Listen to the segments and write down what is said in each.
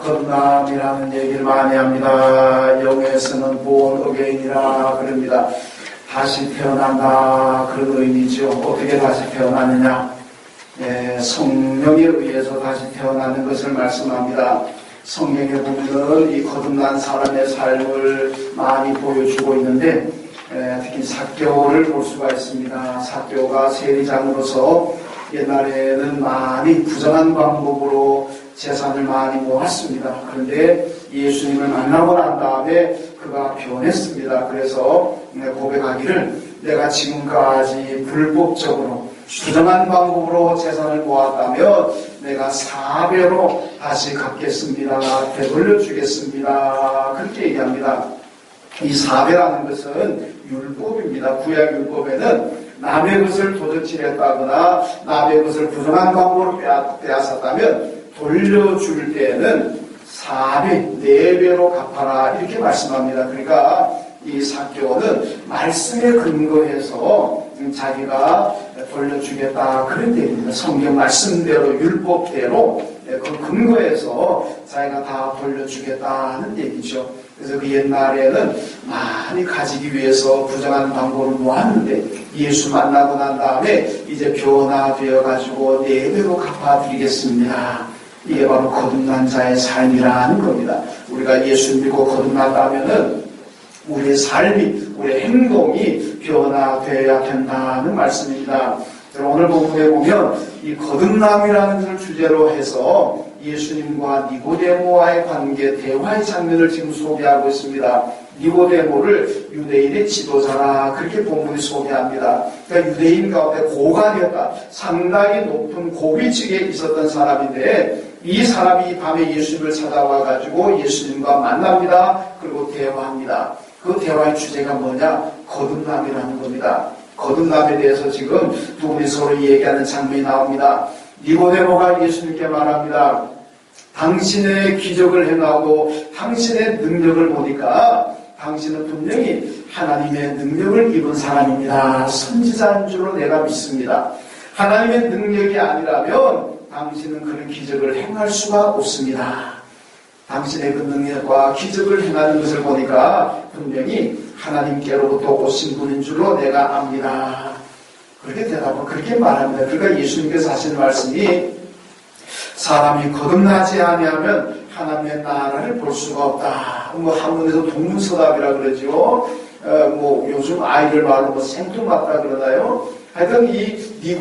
거듭남이라는 얘기를 많이 합니다. 영어에서는 born again이라 그럽니다. 다시 태어난다 그런 의미죠. 어떻게 다시 태어나느냐? 성령에 의해서 다시 태어나는 것을 말씀합니다. 성경에 보면 이 거듭난 사람의 삶을 많이 보여주고 있는데 특히 삭개오를 볼 수가 있습니다. 삭개오가 세리장으로서 옛날에는 많이 부정한 방법으로 재산을 많이 모았습니다. 그런데 예수님을 만나고 난 다음에 그가 변했습니다. 그래서 고백하기를 내가 지금까지 불법적으로 부정한 방법으로 재산을 모았다면 내가 4배로 다시 갚겠습니다. 되돌려 주겠습니다. 그렇게 얘기합니다. 이 4배라는 것은 율법입니다. 구약 율법에는 남의 것을 도적질했다거나 남의 것을 부정한 방법으로 빼앗았다면 돌려줄 때에는 4배, 4배로 갚아라 이렇게 말씀합니다. 그러니까 이 삭개오는 말씀에 근거해서 자기가 돌려주겠다 그런 얘기입니다. 성경 말씀대로 율법대로 그 근거해서 자기가 다 돌려주겠다는 얘기죠. 그래서 그 옛날에는 많이 가지기 위해서 부정한 방법을 모았는데 예수 만나고 난 다음에 이제 변화되어 가지고 4배로 갚아드리겠습니다. 이게 바로 거듭난 자의 삶이라는 겁니다. 우리가 예수 믿고 거듭났다면은 우리의 삶이, 우리의 행동이 변화되어야 된다는 말씀입니다. 오늘 본문에 보면 이 거듭남이라는 것을 주제로 해서 예수님과 니고데모와의 관계, 대화의 장면을 지금 소개하고 있습니다. 니고데모를 유대인의 지도자라 그렇게 본문이 소개합니다. 그러니까 유대인 가운데 고관이었다. 상당히 높은 고위직에 있었던 사람인데 이 사람이 밤에 예수님을 찾아와 가지고 예수님과 만납니다. 그리고 대화합니다. 그 대화의 주제가 뭐냐? 거듭남이라는 겁니다. 거듭남에 대해서 지금 두 분이 서로 얘기하는 장면이 나옵니다. 니고데모가 예수님께 말합니다. 당신의 기적을 행하고 당신의 능력을 보니까 당신은 분명히 하나님의 능력을 입은 사람입니다. 선지자인 줄로 내가 믿습니다. 하나님의 능력이 아니라면 당신은 그런 기적을 행할 수가 없습니다. 당신의 그 능력과 기적을 행하는 것을 보니까 분명히 하나님께로부터 오신 분인 줄로 내가 압니다. 그렇게 대답하고 그렇게 말합니다. 그러니까 예수님께서 하신 말씀이 사람이 거듭나지 아니하면 하나님의 나라를 볼 수가 없다. 한문에서 동문서답이라 그러죠. 요즘 아이들 말로 생뚱맞다 그러나요? 하여튼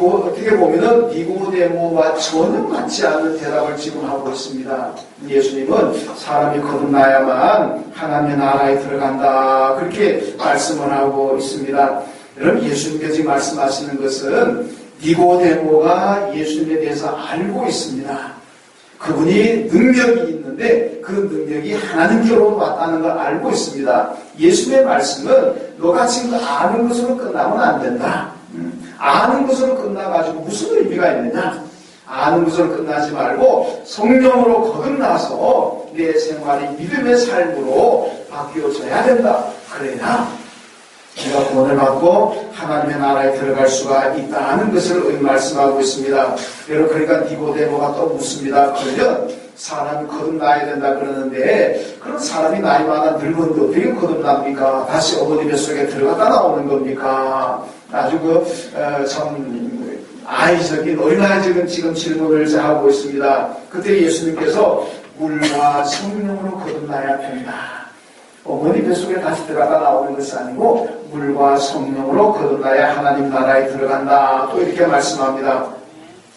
어떻게 보면은 니고데모와 전혀 맞지 않는 대답을 지금 하고 있습니다. 예수님은 사람이 거듭나야만 하나님의 나라에 들어간다. 그렇게 말씀을 하고 있습니다. 여러분, 예수님께서 지금 말씀하시는 것은 니고데모가 예수님에 대해서 알고 있습니다. 그분이 능력이 있는데 그 능력이 하나님께로부터 왔다는 걸 알고 있습니다. 예수님의 말씀은 너가 지금 아는 것으로 끝나면 안 된다. 아는 것으로 끝나가지고 무슨 의미가 있느냐? 아는 것으로 끝나지 말고 성령으로 거듭나서 내 생활이 믿음의 삶으로 바뀌어져야 된다. 그래야 내가 구원을 받고 하나님의 나라에 들어갈 수가 있다는 것을 말씀하고 있습니다. 여러분, 그러니까 니고데모가 또 묻습니다. 그러면 사람이 거듭나야 된다 그러는데 그런 사람이 나이 많아 늙은데 어떻게 거듭납니까? 다시 어머니 뱃속에 들어갔다 나오는 겁니까? 아주 아이적인 어린아이적인 지금 질문을 하고 있습니다. 그때 예수님께서 물과 성령으로 거듭나야 된다. 어머니 뱃속에 다시 들어갔다 나오는 것이 아니고 물과 성령으로 거듭나야 하나님 나라에 들어간다. 또 이렇게 말씀합니다.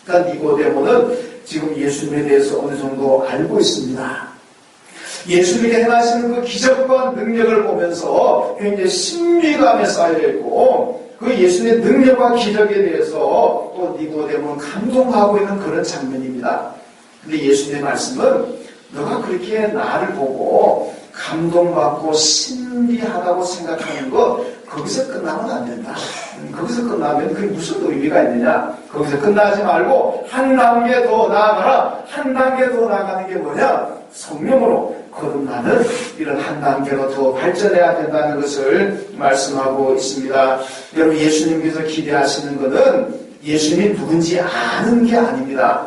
그러니까 니고데모는 지금 예수님에 대해서 어느 정도 알고 있습니다. 예수님이 행하시는 그 기적과 능력을 보면서 굉장히 신비감에 쌓여있고 그 예수님의 능력과 기적에 대해서 또 니고데모는 감동하고 있는 그런 장면입니다. 근데 예수님의 말씀은 너가 그렇게 나를 보고 감동받고 신비하다고 생각하는 것 거기서 끝나면 안 된다. 거기서 끝나면 그게 무슨 의미가 있느냐? 거기서 끝나지 말고 한 단계 더 나아가라. 한 단계 더 나아가는 게 뭐냐? 성령으로 거듭나는 이런 한 단계로 더 발전해야 된다는 것을 말씀하고 있습니다. 여러분, 예수님께서 기대하시는 것은 예수님이 누군지 아는 게 아닙니다.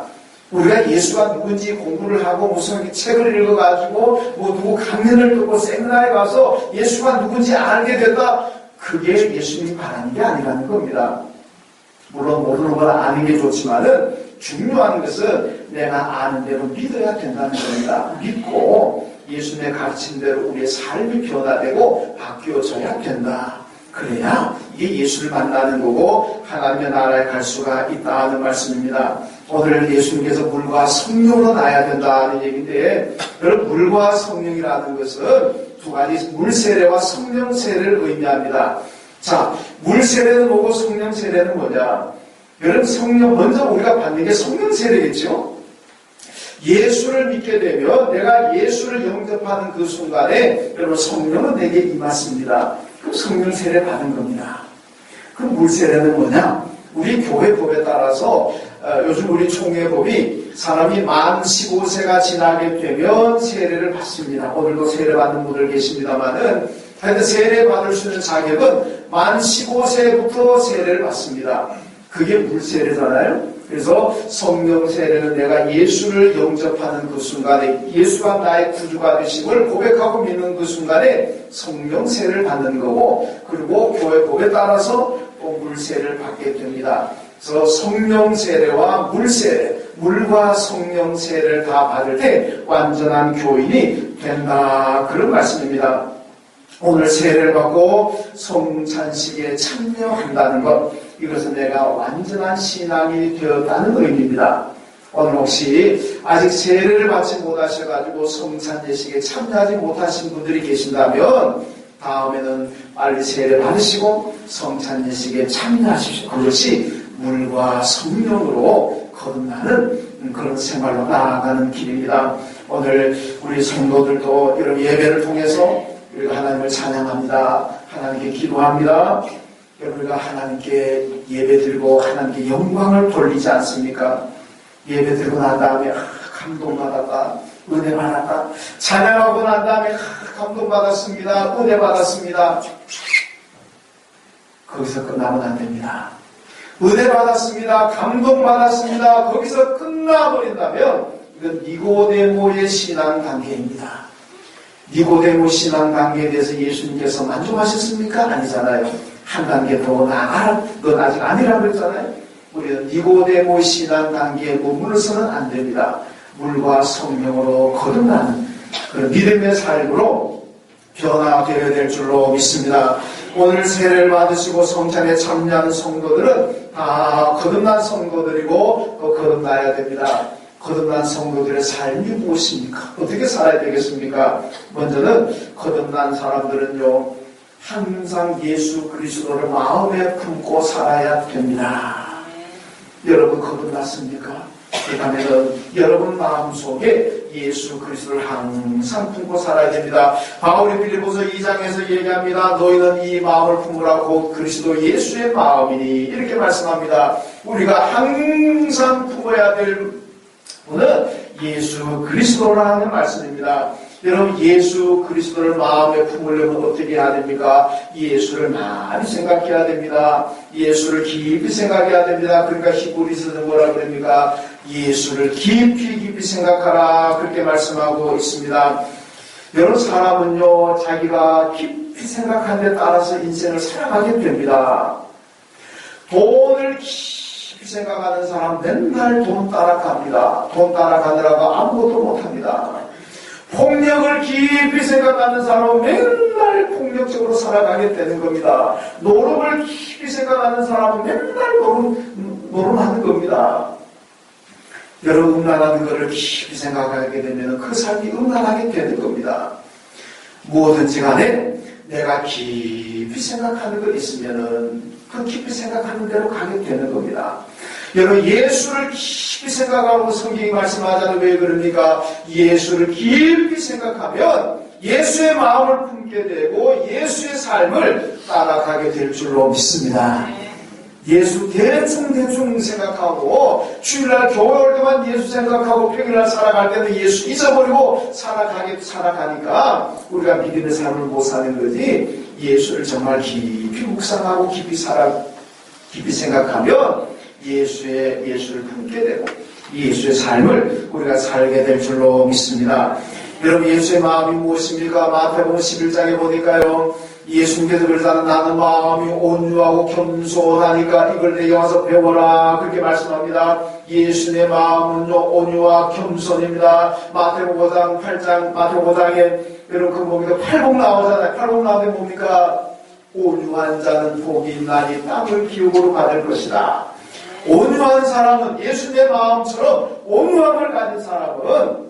우리가 예수가 누군지 공부를 하고 무슨 책을 읽어가지고 뭐 누구 강연을 듣고 세미나에 가서 예수가 누군지 알게 됐다. 그게 예수님이 바라는 게 아니라는 겁니다. 물론 모르는 걸 아는 게 좋지만은 중요한 것은 내가 아는 대로 믿어야 된다는 겁니다. 믿고 예수님의 가르친 대로 우리의 삶이 변화되고 바뀌어져야 된다. 그래야 이게 예수를 만나는 거고 하나님의 나라에 갈 수가 있다는 말씀입니다. 오늘 예수님께서 물과 성령으로 나야 된다는 얘기인데, 여러분 물과 성령이라는 것은 두 가지 물 세례와 성령 세례를 의미합니다. 자, 물 세례는 뭐고 성령 세례는 뭐냐? 여러분 성령 먼저 우리가 받는 게 성령 세례겠죠? 예수를 믿게 되면 내가 예수를 영접하는 그 순간에 여러분 성령은 내게 임했습니다. 그럼 성령 세례 받은 겁니다. 그럼 물 세례는 뭐냐? 우리 교회 법에 따라서 요즘 우리 총회법이 사람이 만 15세가 지나게 되면 세례를 받습니다. 오늘도 세례 받는 분들 계십니다만은 하여튼 세례 받을 수 있는 자격은 만 15세부터 세례를 받습니다. 그게 물 세례잖아요. 그래서 성령 세례는 내가 예수를 영접하는 그 순간에 예수가 나의 구주가 되심을 고백하고 믿는 그 순간에 성령 세례를 받는 거고, 그리고 교회 법에 따라서 또 물 세례를 받게 됩니다. 그래서 성령 세례와 물 세례, 물과 성령 세례를 다 받을 때 완전한 교인이 된다, 그런 말씀입니다. 오늘 세례를 받고 성찬식에 참여한다는 것, 이것은 내가 완전한 신앙이 되었다는 의미입니다. 오늘 혹시 아직 세례를 받지 못하셔가지고 성찬 예식에 참여하지 못하신 분들이 계신다면 다음에는 빨리 세례 받으시고 성찬 예식에 참여하십시오. 그것이 물과 성령으로 거듭나는 그런 생활로 나아가는 길입니다. 오늘 우리 성도들도 이런 예배를 통해서 우리가 하나님을 찬양합니다. 하나님께 기도합니다. 우리가 하나님께 예배드리고 하나님께 영광을 돌리지 않습니까? 예배드리고 난 다음에 감동받았다, 은혜 받았다, 찬양하고 난 다음에 감동받았습니다, 은혜 받았습니다. 거기서 끝나면 안 됩니다. 은혜 받았습니다, 감동받았습니다, 거기서 끝나버린다면 이건 니고데모의 신앙 단계입니다. 니고데모 신앙 단계에 대해서 예수님께서 만족하셨습니까? 아니잖아요. 한 단계 더 나아가라. 넌 아직 아니라고 그랬잖아요. 우리는 니고데모 신앙 단계에 머물러서는 안 됩니다. 물과 성령으로 거듭나는 그런 믿음의 삶으로 변화되어야 될 줄로 믿습니다. 오늘 세례를 받으시고 성찬에 참여하는 성도들은 다 거듭난 성도들이고 또 거듭나야 됩니다. 거듭난 성도들의 삶이 무엇입니까? 어떻게 살아야 되겠습니까? 먼저는 거듭난 사람들은요, 항상 예수 그리스도를 마음에 품고 살아야 됩니다. 여러분 거듭났습니까? 그 다음에는 여러분 마음속에 예수 그리스도를 항상 품고 살아야 됩니다. 바울이 빌립보서 2장에서 얘기합니다. 너희는 이 마음을 품으라 곧 그리스도 예수의 마음이니, 이렇게 말씀합니다. 우리가 항상 품어야 될 분은 예수 그리스도라는 말씀입니다. 여러분 예수 그리스도를 마음에 품으려면 어떻게 해야 됩니까? 예수를 많이 생각해야 됩니다. 예수를 깊이 생각해야 됩니다. 그러니까 히브리서는 뭐라 그럽니까? 예수를 깊이 생각하라, 그렇게 말씀하고 있습니다. 여러분 사람은요, 자기가 깊이 생각하는 데 따라서 인생을 살아가게 됩니다. 돈을 깊이 생각하는 사람 맨날 돈 따라갑니다. 돈 따라가느라고 아무것도 못합니다. 폭력을 깊이 생각하는 사람은 맨날 폭력적으로 살아가게 되는 겁니다. 노름을 깊이 생각하는 사람은 맨날 노름하는 겁니다. 여러분 음란하는 것을 깊이 생각하게 되면 그 삶이 음란하게 되는 겁니다. 무엇든지 간에 내가 깊이 생각하는 것 있으면은 그 깊이 생각하는 대로 가게 되는 겁니다. 여러분 예수를 깊이 생각하고 성경이 말씀하잖아요. 왜 그럽니까? 예수를 깊이 생각하면 예수의 마음을 품게 되고 예수의 삶을 따라가게 될 줄로 믿습니다. 예수 대충 생각하고 주일날 교회 올 때만 예수 생각하고 평일날 살아갈 때는 예수 잊어버리고 살아가니까 우리가 믿음의 삶을 못 사는 거지, 예수를 정말 깊이 묵상하고 깊이 생각하면 예수를 품게 되고 예수의 삶을 우리가 살게 될 줄로 믿습니다. 여러분, 예수의 마음이 무엇입니까? 마태복음 11장에 보니까요, 예수님께서 그러잖아요. 나는 마음이 온유하고 겸손하니까 이걸 내게 와서 배워라, 그렇게 말씀합니다. 예수의 마음은요, 온유와 겸손입니다. 마태복음 8장, 마태복음 5장에 여러분 그 뭡니까? 팔복 나오잖아요. 팔복 나오는 게 뭡니까? 온유한 자는 복이 있나니 땅을 기업으로 받을 것이다. 온유한 사람은, 예수의 마음처럼 온유함을 가진 사람은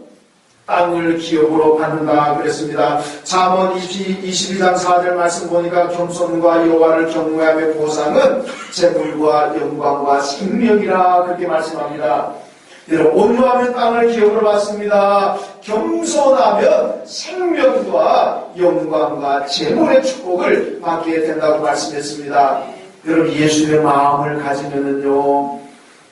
땅을 기업으로 받는다 그랬습니다. 잠언 22장 4절 말씀 보니까 겸손과 여호와를 경외함의 보상은 재물과 영광과 생명이라 그렇게 말씀합니다. 여러분, 온유하면 땅을 기업으로 받습니다. 겸손하면 생명과 영광과 재물의 축복을 받게 된다고 말씀했습니다. 여러분, 예수의 마음을 가지면은요,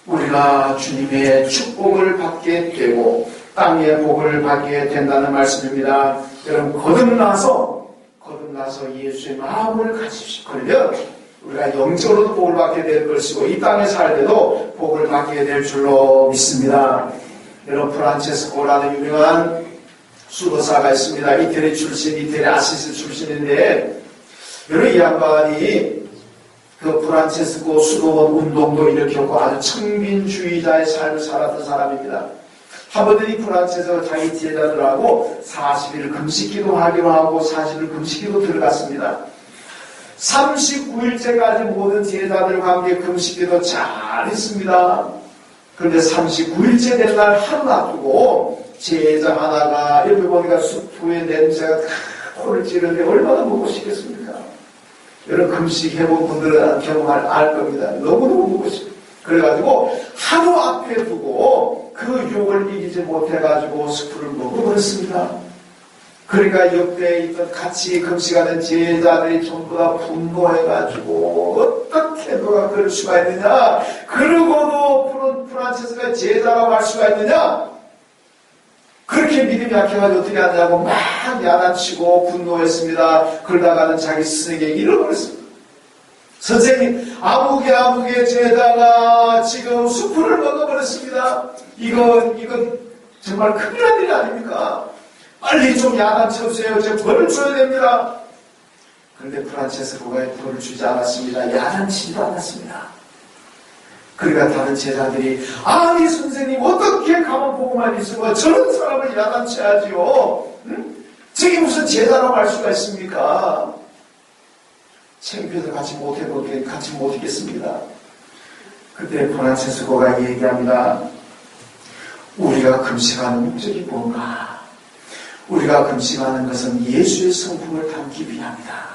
우리가 주님의 축복을 받게 되고 땅의 복을 받게 된다는 말씀입니다. 여러분, 거듭나서 예수의 마음을 가지십시오. 그러면 우리가 영적으로도 복을 받게 될 것이고 이 땅에 살 때도 복을 받게 될 줄로 믿습니다. 여러분, 프란체스코라는 유명한 수도사가 있습니다. 이태리 아시스 출신인데, 여러분, 이 양반이 그 프란체스코 수도원 운동도 일으켰고 아주 청빈주의자의 삶을 살았던 사람입니다. 한 번은 이 프란체스코가 자기 제자들하고 40일 금식기도 하기로 하고 40일 금식기도 들어갔습니다. 39일째까지 모든 제자들과 함께 금식기도 잘 했습니다. 그런데 39일째 된 날 하루 앞두고 제자 하나가 옆에 보니까 수프의 냄새가 코를 찌르는데 얼마나 먹고 싶겠습니까? 여러분, 금식 해본 분들은 경험을 알 겁니다. 너무너무 먹고 싶어요. 그래가지고 하루 앞에 두고 그 유혹을 이기지 못해가지고 수프를 먹어버렸습니다. 그러니까 옆에 있던 같이 금식하는 제자들이 전부 다 분노해가지고 어떻게 너가 그럴 수가 있느냐? 그러고도 프란체스코가 제자라고 할 수가 있느냐? 그렇게 믿음이 약해가지고 어떻게 하냐고 막 야단치고 분노했습니다. 그러다가는 자기 스승에게 잃어버렸습니다. 선생님, 아무개 제자가 지금 수프를 먹어버렸습니다. 이건 정말 큰일 날 일 아닙니까? 빨리 좀 야단쳐주세요. 제가 벌을 줘야 됩니다. 그런데 프란체스코가 벌을 주지 않았습니다. 야단치지도 않았습니다. 그러니까 다른 제자들이, 아니 선생님, 어떻게 가만 보고만 있으면 저런 사람을 야단쳐야지요. 응? 저게 무슨 제자라고 할 수가 있습니까? 창피해서 같이 못하겠습니다. 그때 프란체스코가 얘기합니다. 우리가 금식하는 목적이 뭔가? 우리가 금식하는 것은 예수의 성품을 담기 위함이다.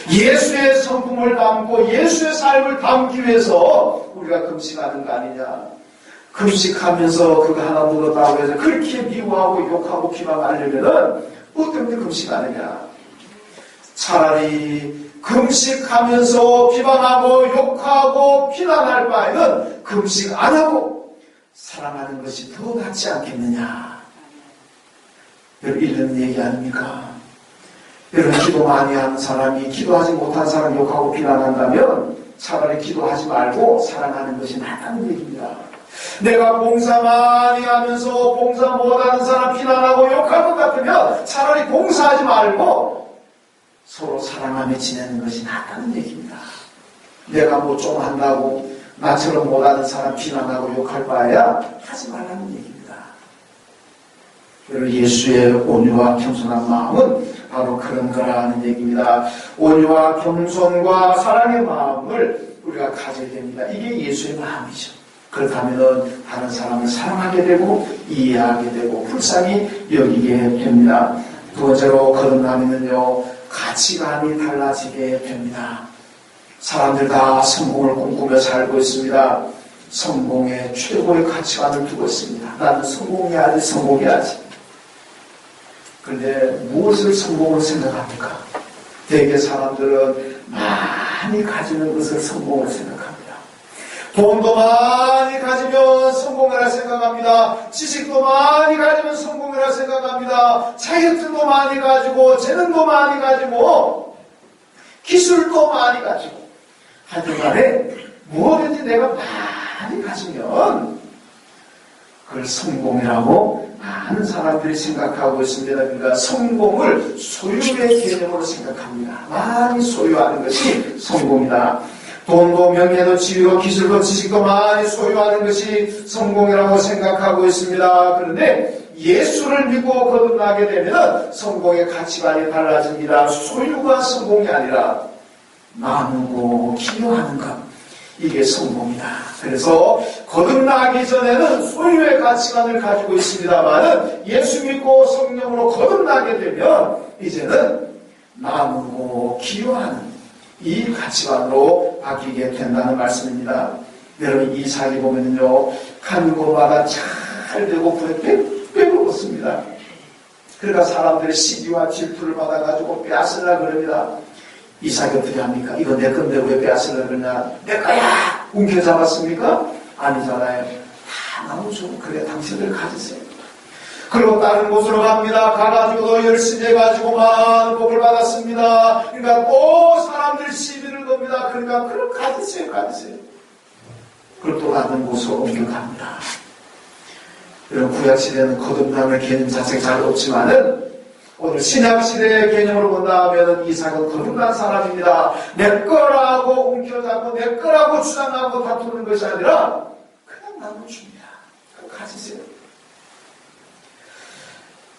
예수의 성품을 담고 예수의 삶을 담기 위해서 우리가 금식하는 거 아니냐. 금식하면서 그거 하나 묻었다고 해서 그렇게 미워하고 욕하고 비방하려면은 뭐 때문에 금식하느냐. 차라리 금식하면서 비방하고 욕하고 비난할 바에는 금식 안 하고 사랑하는 것이 더 낫지 않겠느냐. 여러분, 이런 얘기 아닙니까? 여러분, 기도 많이 하는 사람이 기도하지 못한 사람 욕하고 비난한다면 차라리 기도하지 말고 사랑하는 것이 낫다는 얘기입니다. 내가 봉사 많이 하면서 봉사 못하는 사람 비난하고 욕할 것 같으면 차라리 봉사하지 말고 서로 사랑하며 지내는 것이 낫다는 얘기입니다. 내가 뭐 좀 한다고 나처럼 못하는 사람 비난하고 욕할 바에야 하지 말라는 얘기입니다. 그리고 예수의 온유와 겸손한 마음은 바로 그런 거라는 얘기입니다. 온유와 겸손과 사랑의 마음을 우리가 가져야 됩니다. 이게 예수의 마음이죠. 그렇다면 다른 사람을 사랑하게 되고 이해하게 되고 불쌍히 여기게 됩니다. 두 번째로 거듭나면요, 가치관이 달라지게 됩니다. 사람들 다 성공을 꿈꾸며 살고 있습니다. 성공에 최고의 가치관을 두고 있습니다. 나는 성공해야지. 그런데 무엇을 성공으로 생각합니까? 대개 사람들은 많이 가지는 것을 성공으로 생각합니다. 돈도 많이 가지면 성공이라 생각합니다. 지식도 많이 가지면 성공이라 생각합니다. 자격증도 많이 가지고 재능도 많이 가지고 기술도 많이 가지고 하여튼간에 무엇인지 내가 많이 가지면 그걸 성공이라고 많은 사람들이 생각하고 있습니다. 그러니까 성공을 소유의 개념으로 생각합니다. 많이 소유하는 것이 성공이다. 돈도 명예도 지위도 기술도 지식도 많이 소유하는 것이 성공이라고 생각하고 있습니다. 그런데 예수를 믿고 거듭나게 되면 성공의 가치관이 달라집니다. 소유가 성공이 아니라 나누고 기여하는 것, 이게 성공이다. 그래서 거듭나기 전에는 소유의 가치관을 가지고 있습니다만 예수 믿고 성령으로 거듭나게 되면 이제는 나누고 기여하는 이 가치관으로 바뀌게 된다는 말씀입니다. 여러분 이삭이 보면요, 간 곳마다 잘 되고 배고팠습니다. 그러니까 사람들이 시기와 질투를 받아가지고 빼앗으려고 그럽니다. 이삭이 어떻게 합니까? 이거 내 건데 왜 빼앗으려고 그러냐? 내 거야! 움켜잡았습니까? 아니잖아요. 다 나누죠. 그래 당신들 가지세요. 그리고 다른 곳으로 갑니다. 가가지고도 열심히 해가지고 많은 복을 받았습니다. 그러니까 또 사람들이 시비를 겁니다. 그러니까 그럼 가지세요. 그리고 또 다른 곳으로 옮겨갑니다. 이런 구약시대는 거듭남의 개념 자체가 잘 없지만은 오늘 신약시대의 개념으로 본다면 이삭은 거듭난 사람입니다. 내 거라고 움켜잡고 내 거라고 주장하고 다투는 것이 아니라 그냥 나눠줍니다. 가지세요.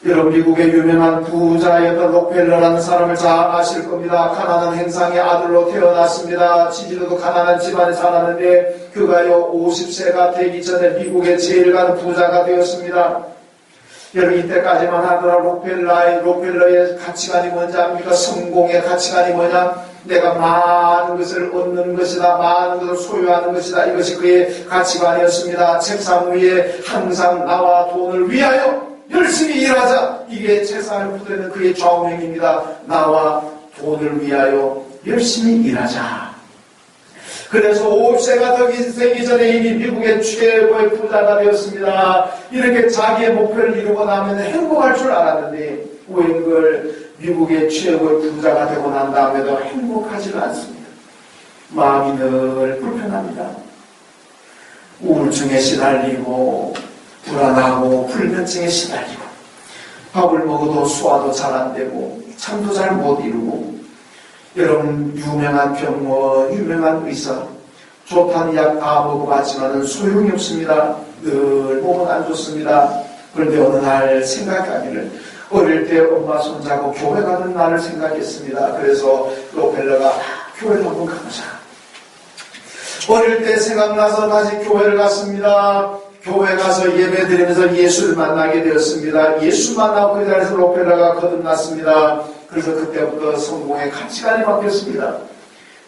여러분 미국의 유명한 부자였던 록펠러라는 사람을 잘 아실 겁니다. 가난한 행상의 아들로 태어났습니다. 지지로도 가난한 집안에 살았는데 그가요 50세가 되기 전에 미국의 제일 가는 부자가 되었습니다. 여러분 이때까지만 하더라도 록펠러의 가치관이 뭔지 압니까? 성공의 가치관이 뭐냐? 내가 많은 것을 얻는 것이다. 많은 것을 소유하는 것이다. 이것이 그의 가치관이었습니다. 책상 위에 항상 나와 돈을 위하여 열심히 일하자. 이게 책상을 붙들는 그의 좌우명입니다. 나와 돈을 위하여 열심히 일하자. 그래서 50세가 되기 전에 이미 미국의 최고의 부자가 되었습니다. 이렇게 자기의 목표를 이루고 나면 행복할 줄 알았는데 웬걸 미국의 최고의 부자가 되고 난 다음에도 행복하지는 않습니다. 마음이 늘 불편합니다. 우울증에 시달리고 불안하고 불면증에 시달리고 밥을 먹어도 소화도 잘 안 되고 잠도 잘 못 이루고 여러분 유명한 병원, 유명한 의사 좋다는 약 다 먹어봤지만 소용이 없습니다. 늘 몸은 안 좋습니다. 그런데 어느 날 생각하기를 어릴 때 엄마 손잡고 교회 가는 날을 생각했습니다. 그래서 록펠러가 교회를 한번 가보자. 어릴 때 생각나서 다시 교회를 갔습니다. 교회 가서 예배 드리면서 예수를 만나게 되었습니다. 예수 만나고 그 자리에서 록펠러가 거듭났습니다. 그래서 그때부터 성공의 가치관이 바뀌었습니다.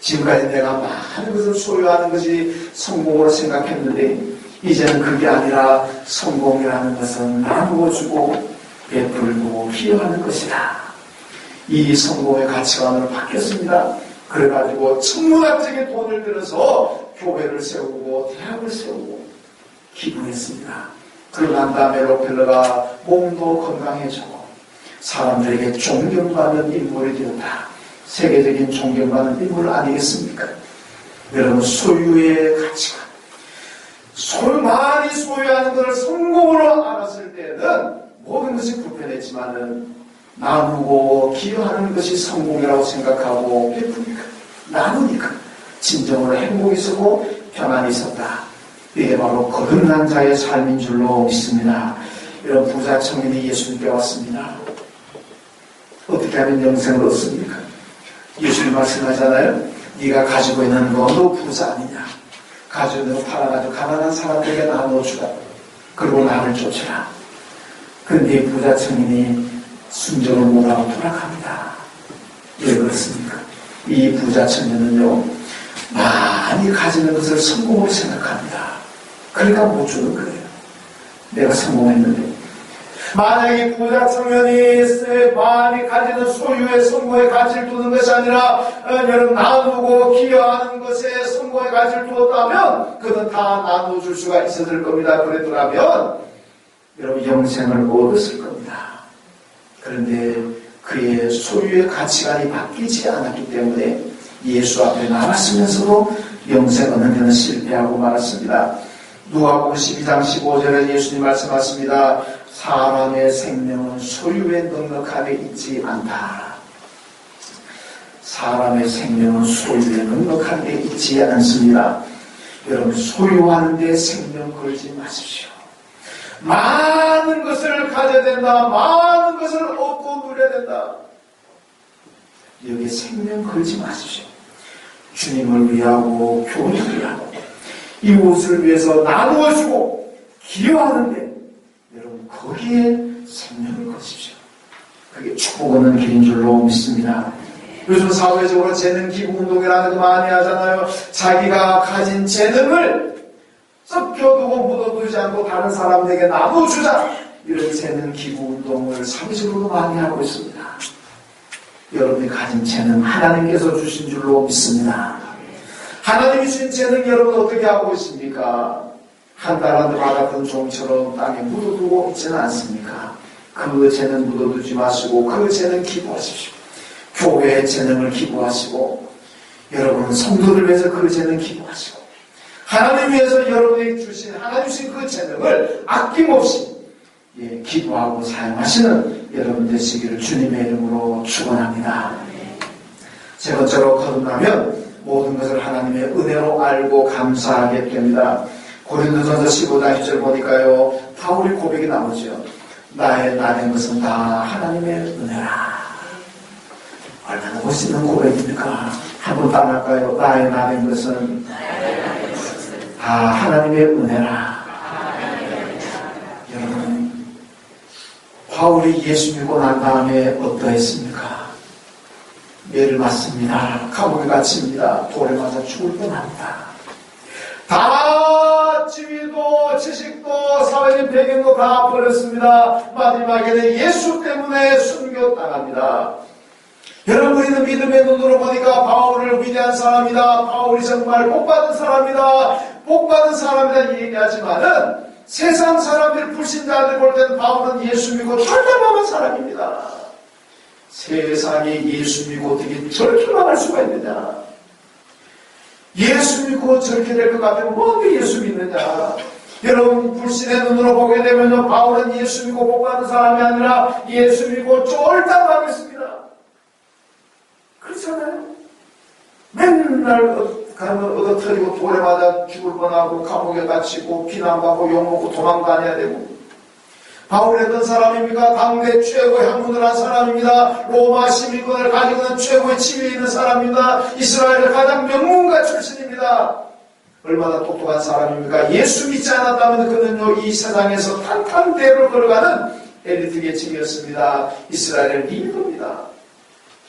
지금까지 내가 많은 것을 소유하는 것이 성공으로 생각했는데 이제는 그게 아니라 성공이라는 것은 나누어 주고 베풀고 기여하는 것이다. 이 성공의 가치관으로 바뀌었습니다. 그래가지고 천문학적인 돈을 들여서 교회를 세우고 대학을 세우고 기부했습니다. 그러고 난 다음에 록펠러가 몸도 건강해지고 사람들에게 존경받는 인물이 되었다. 세계적인 존경받는 인물 아니겠습니까? 여러분 소유의 가치관, 많이 소유하는 것을 성공으로 알았을 때는 모든 것이 불편했지만은 나누고 기여하는 것이 성공이라고 생각하고 베푸니까 나누니까 진정으로 행복이 있었고 평안이 있었다. 이게 바로 거듭난 자의 삶인 줄로 믿습니다. 이런 부자 청년이 예수님께 왔습니다. 어떻게 하면 영생을 얻습니까? 예수님 말씀하잖아요. 네가 가지고 있는 거 너 부자 아니냐? 가지고 있는 거 팔아가지고 가난한 사람들에게 나눠주라. 그리고 나를 쫓으라. 그런데 이 부자 청년이 순종을 못하고 돌아갑니다. 왜 그렇습니까? 이 부자 청년은요 많이 가지는 것을 성공으로 생각합니다. 그러니까 못 주는 거예요. 내가 성공했는데 만약에 부자 청년이 많이 가지는 소유의 성공의 가치를 두는 것이 아니라 여러분 나누고 기여하는 것에 성공의 가치를 두었다면 그는 다 나눠줄 수가 있었을 겁니다. 그랬더라면 여러분 영생을 얻었을 겁니다. 그런데 그의 소유의 가치관이 바뀌지 않았기 때문에 예수 앞에 나왔으면서도 영생 얻는 데는 실패하고 말았습니다. 누가복음 12장 15절에 예수님 말씀하십니다. 사람의 생명은 소유의 넉넉함에 있지 않다. 사람의 생명은 소유의 넉넉함에 있지 않습니다. 여러분, 소유하는 데 생명 걸지 마십시오. 많은 것을 가져야 된다. 많은 것을 얻고 누려야 된다. 여기에 생명 걸지 마십시오. 주님을 위하고 교회를 위하고 이웃을 위해서 나누어주고 기여하는데 여러분, 거기에 생명을 거십시오. 그게 축복 얻는 길인 줄로 믿습니다. 요즘 사회적으로 재능 기부 운동이라는 거 많이 하잖아요. 자기가 가진 재능을 썩혀두고 묻어두지 않고 다른 사람에게 나눠주자. 이런 재능 기부 운동을 사회적으로 많이 하고 있습니다. 여러분이 가진 재능 하나님께서 주신 줄로 믿습니다. 하나님이 주신 재능 여러분 어떻게 하고 있습니까? 한 달 한 달 받았던 종처럼 땅에 묻어두고 있지는 않습니까? 그 재능 묻어두지 마시고 그 재능 기부하십시오. 교회의 재능을 기부하시고 여러분 성도들 위해서 그 재능 기부하시고 하나님 위해서 여러분이 주신 하나님 주신 그 재능을 아낌없이 기부하고 사용하시는 여러분 되시기를 주님의 이름으로 축원합니다. 세 번째로 거듭나면 모든 것을 하나님의 은혜로 알고 감사하게 됩니다. 고린도전서 15장 10절 보니까요, 바울의 고백이 나오죠. 나의 나된 것은 다 하나님의 은혜라. 얼마나 멋있는 고백입니까? 한번 따라할까요? 나의 나된 것은 다 하나님의 은혜라. 여러분, 바울이 예수 믿고 난 다음에 어떠했습니까? 매를 맞습니다. 감옥에 갇힙니다. 돌에 맞아 죽을 뻔합니다. 다 지위도 지식도 사회적 배경도 다 버렸습니다. 마지막에는 예수 때문에 순교당합니다. 여러분, 우리는 믿음의 눈으로 보니까 바울을 위대한 사람이다. 바울이 정말 복받은 사람이다. 복받은 사람이다 얘기하지만은 세상 사람들 불신자들 볼 때는 바울은 예수 믿고 철저한 사람입니다. 세상에 예수 믿고 어떻게 저렇게 망할 수가 있느냐. 예수 믿고 저렇게 될 것 같으면 뭔데 예수 믿느냐. 여러분, 불신의 눈으로 보게 되면 바울은 예수 믿고 복받은 사람이 아니라 예수 믿고 쫄딱하겠습니다. 그렇잖아요. 맨날 가면 얻어터리고 돌에 맞아 죽을 뻔하고 감옥에 갇히고 비난받고 욕먹고 도망다녀야 되고. 바울이 어떤 사람입니까? 당대 최고의 학문을 한 사람입니다. 로마 시민권을 가지고 있는 최고의 지위에 있는 사람입니다. 이스라엘의 가장 명문가 출신입니다. 얼마나 똑똑한 사람입니까? 예수 믿지 않았다면 그는요, 이 세상에서 탄탄대로 걸어가는 엘리트 계층이었습니다. 이스라엘의 리더입니다.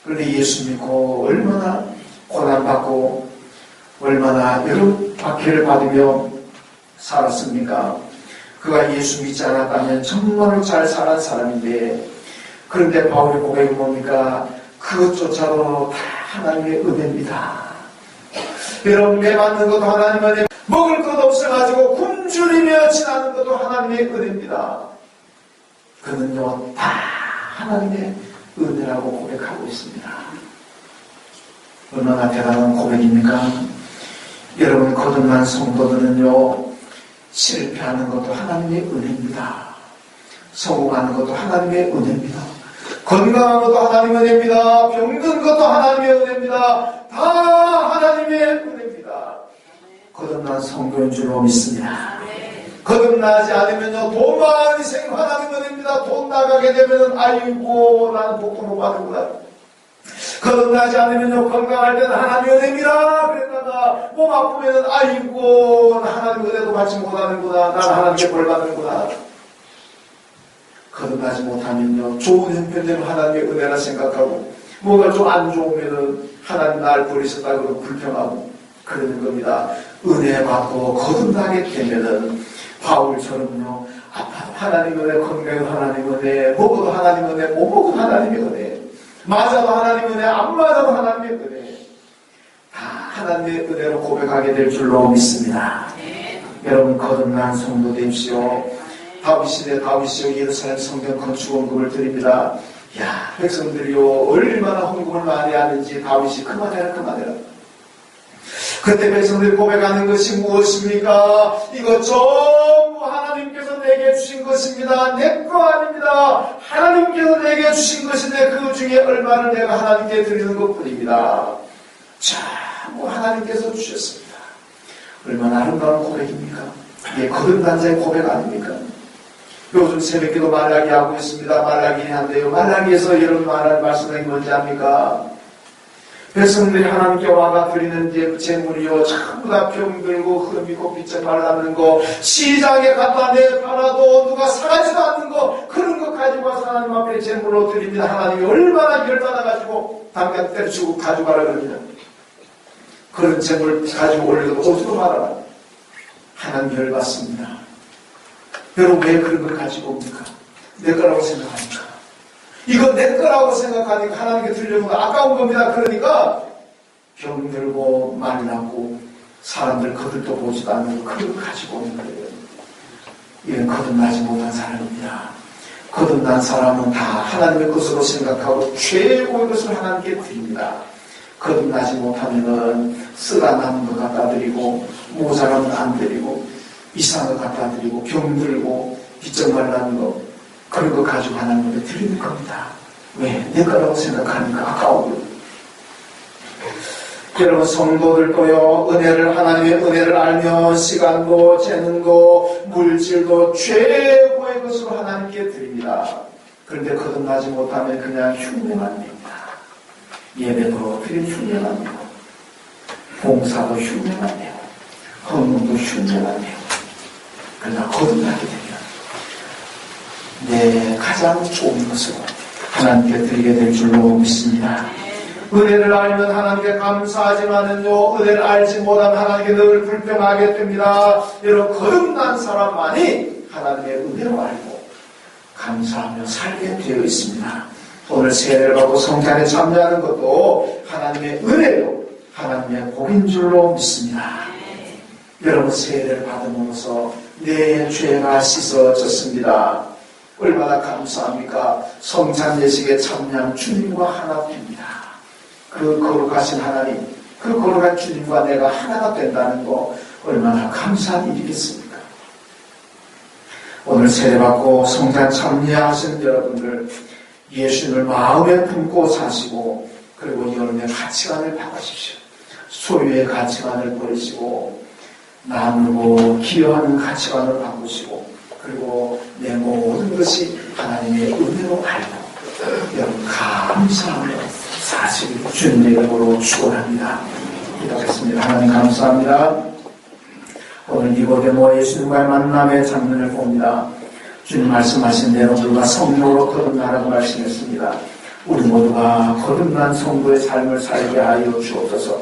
그런데 예수 믿고 얼마나 고난받고 얼마나 여러 박해를 받으며 살았습니까? 그가 예수 믿지 않았다면 정말로 잘 살았던 사람인데, 그런데 바울의 고백이 뭡니까? 그것조차도 다 하나님의 은혜입니다. 여러분, 매 맞는 것도 하나님의 은혜, 먹을 것 없어가지고 굶주리며 지나는 것도 하나님의 은혜입니다. 그는요, 다 하나님의 은혜라고 고백하고 있습니다. 얼마나 대단한 고백입니까? 여러분, 거듭난 성도들은요, 실패하는 것도 하나님의 은혜입니다. 성공하는 것도 하나님의 은혜입니다. 건강한 것도 하나님의 은혜입니다. 병든 것도 하나님의 은혜입니다. 다 하나님의 은혜입니다. 거듭난 성도인 줄로 믿습니다. 거듭나지 않으면요, 돈 많이 생기면 하나님의 은혜입니다. 돈 나가게 되면은 아이고, 나는 복도 못 받는구나. 거듭나지 않으면요, 건강할 때는 하나님의 은혜입니다. 그랬다가 몸 아프면은 아이고, 하나님의 은혜도 받지 못하는구나. 나는 하나님께 벌 받는구나. 거듭나지 못하면요, 좋은 형편되면 하나님의 은혜라 생각하고, 뭔가 좀 안 좋으면은 하나님 날 버리셨다 그러고 불평하고 그러는 겁니다. 은혜 받고 거듭나게 되면은 바울처럼요, 아파도 하나님의 은혜, 건강해도 하나님의 은혜, 먹어도 하나님의 은혜, 못 먹어도 하나님의 은혜, 맞아도 하나님의 은혜, 안 맞아도 하나님의 은혜, 다 하나님의 은혜로 고백하게 될 줄로 믿습니다. 여러분, 거듭난 성도 되십시오. 다윗 시대 다윗이요, 예루살렘 성전 건축 헌금을 드립니다. 야, 백성들이요, 얼마나 헌금을 많이 하는지 다윗이 그만해라. 그때 백성들이 고백하는 것이 무엇입니까? 이것 전부 하나님께서 내게 주신 것입니다. 내 거 아닙니다. 하나님께서 내게 주신 것인데 그 중에 얼마를 내가 하나님께 드리는 것뿐입니다. 전부 하나님께서 주셨습니다. 얼마나 아름다운 고백입니까? 이게 거듭난 자의 고백 아닙니까? 요즘 새벽기도 말라기 하고 있습니다. 말라기 한데요. 말라기에서 여러분 말할 말씀이 뭔지 압니까? 백성들이 하나님께 와가 드리는 이제 재물이요 전부 다 병들고 흠이고 빛에 말랐는 거, 시장에 갖다 내 팔아도 누가 사가지도 않는 거, 그런 거 가지고 와서 하나님 앞에 재물로 드립니다. 하나님이 얼마나 열받아가지고 당장 때려치고 가져가라 그럽니다. 그런 재물 가지고 올려도 오지도 말아라. 하나님 열받습니다. 여러분 왜 그런 걸 가지고 옵니까? 내 거라고 생각하니까. 이거 내 거라고 생각하니까 하나님께 드리려면 아까운 겁니다. 그러니까 병들고 말랐고 사람들 거들떠 보지도 않는 거 그걸 가지고 오는 거예요. 이건 거듭나지 못한 사람입니다. 거듭난 사람은 다 하나님의 것으로 생각하고 최고의 것을 하나님께 드립니다. 거듭나지 못하면은 쓰다 남은 것 갖다 드리고 모자라면 안 드리고 이상한 것 갖다 드리고 병들고 빚적 말라는 거 그런 거 가지고 하나님께 드리는 겁니다. 왜? 내 거라고 생각하니까 아까워요. 여러분 성도들도요, 하나님의 은혜를 알면 시간도 재는 거 물질도 최고의 것으로 하나님께 드립니다. 그런데 거듭나지 못하면 그냥 흉내만 냅니다. 예배도 드린 흉내만 내고 봉사도 흉내만 내고 헌금도 흉내만 내고 그러나 거듭나게 되면 내 가장 좋은 것으로 하나님께 드리게 될 줄로 믿습니다. 은혜를 알면 하나님께 감사하지만은요, 은혜를 알지 못하면 하나님께 늘 불평하게 됩니다. 여러분 거듭난 사람만이 하나님의 은혜로 알고 감사하며 살게 되어 있습니다. 오늘 세례를 받고 성찬에 참여하는 것도 하나님의 은혜로 하나님의 복인 줄로 믿습니다. 여러분 세례를 받음으로써 내 죄가 씻어졌습니다. 얼마나 감사합니까? 성찬 예식에 참여한 주님과 하나 됩니다. 그 거룩하신 하나님, 그 거룩한 주님과 내가 하나가 된다는 거 얼마나 감사한 일이겠습니까? 오늘 세례받고 성찬 참여하신 여러분들 예수님을 마음에 품고 사시고 그리고 여러분의 가치관을 바꾸십시오. 소유의 가치관을 버리시고 나누고 기여하는 가치관을 바꾸시고 그리고 내 모든 것이 하나님의 은혜로 알고 여러분 감사하며 사실 주님의 이름으로 축원합니다. 기도하겠습니다. 하나님 감사합니다. 오늘 니고데모 예수님과의 만남의 장면을 봅니다. 주님 말씀하신 대로 우리가 성령으로 거듭나라고 말씀했습니다. 우리 모두가 거듭난 성도의 삶을 살게 하여 주옵소서.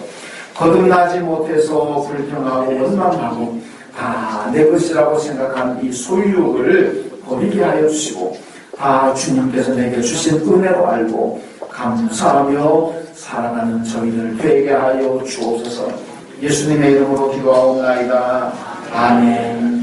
거듭나지 못해서 불평하고 원망하고 다 내 것이라고 생각하는 이 소유욕을 버리게 하여 주시고 다 주님께서 내게 주신 은혜로 알고 감사하며 살아가는 저희를 되게 하여 주옵소서. 예수님의 이름으로 기도하옵나이다. 아멘.